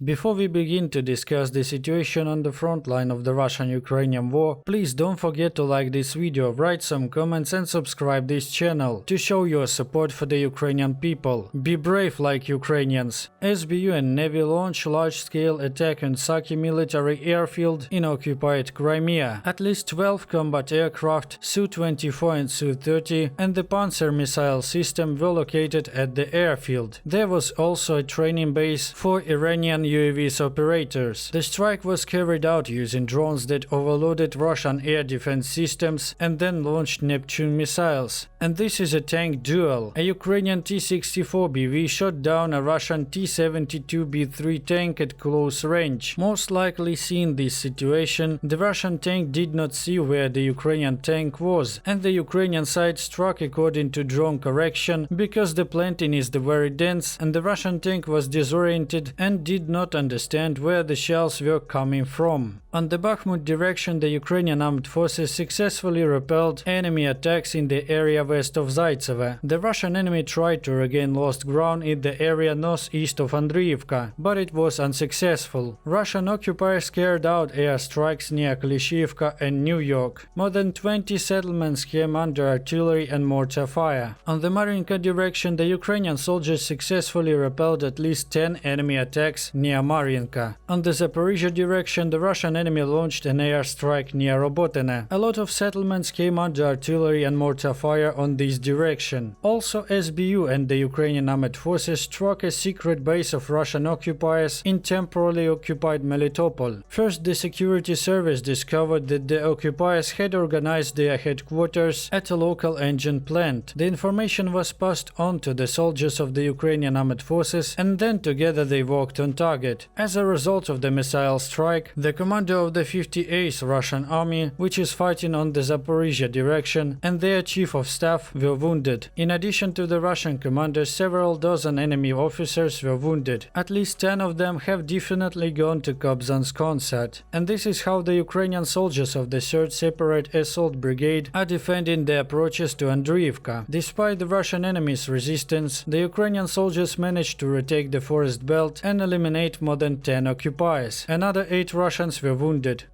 Before we begin to discuss the situation on the front line of the Russian-Ukrainian war, please don't forget to like this video, write some comments and subscribe this channel to show your support for the Ukrainian people. Be brave like Ukrainians. SBU and Navy launch large-scale attack on Saki military airfield in occupied Crimea. At least 12 combat aircraft, Su-24 and Su-30 and the Pantsyr missile system were located at the airfield. There was also a training base for Iranian UAV operators. The strike was carried out using drones that overloaded Russian air defense systems and then launched Neptune missiles. And this is a tank duel. A Ukrainian T-64BV shot down a Russian T-72B3 tank at close range. Most likely seeing this situation, the Russian tank did not see where the Ukrainian tank was, and the Ukrainian side struck according to drone correction because the planting is very dense and the Russian tank was disoriented and did not understand where the shells were coming from. On the Bakhmut direction, the Ukrainian Armed Forces successfully repelled enemy attacks in the area west of Zaitseve. The Russian enemy tried to regain lost ground in the area northeast of Andriivka, but it was unsuccessful. Russian occupiers carried out airstrikes near Klishivka and New York. More than 20 settlements came under artillery and mortar fire. On the Marinka direction, the Ukrainian soldiers successfully repelled at least 10 enemy attacks near Marinka. On the Zaporizhia direction, the Russian enemy launched an airstrike near Robotene. A lot of settlements came under artillery and mortar fire on this direction. Also, SBU and the Ukrainian Armed Forces struck a secret base of Russian occupiers in temporarily occupied Melitopol. First, the security service discovered that the occupiers had organized their headquarters at a local engine plant. The information was passed on to the soldiers of the Ukrainian Armed Forces, and then together they worked on target. As a result of the missile strike, the commander of the 58th Russian Army, which is fighting on the Zaporizhia direction, and their chief of staff were wounded. In addition to the Russian commander, several dozen enemy officers were wounded. At least 10 of them have definitely gone to Kobzon's concert. And this is how the Ukrainian soldiers of the 3rd Separate Assault Brigade are defending the approaches to Andriivka. Despite the Russian enemy's resistance, the Ukrainian soldiers managed to retake the forest belt and eliminate more than 10 occupiers. Another 8 Russians were wounded.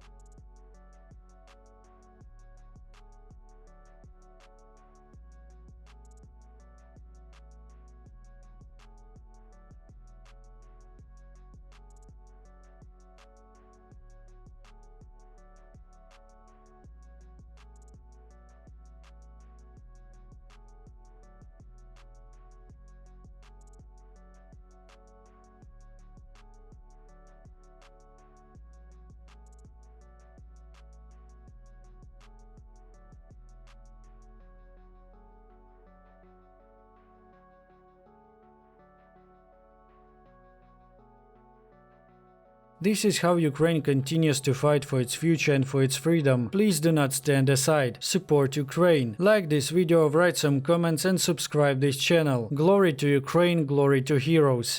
This is how Ukraine continues to fight for its future and for its freedom. Please do not stand aside. Support Ukraine. Like this video, write some comments and subscribe this channel. Glory to Ukraine, glory to heroes.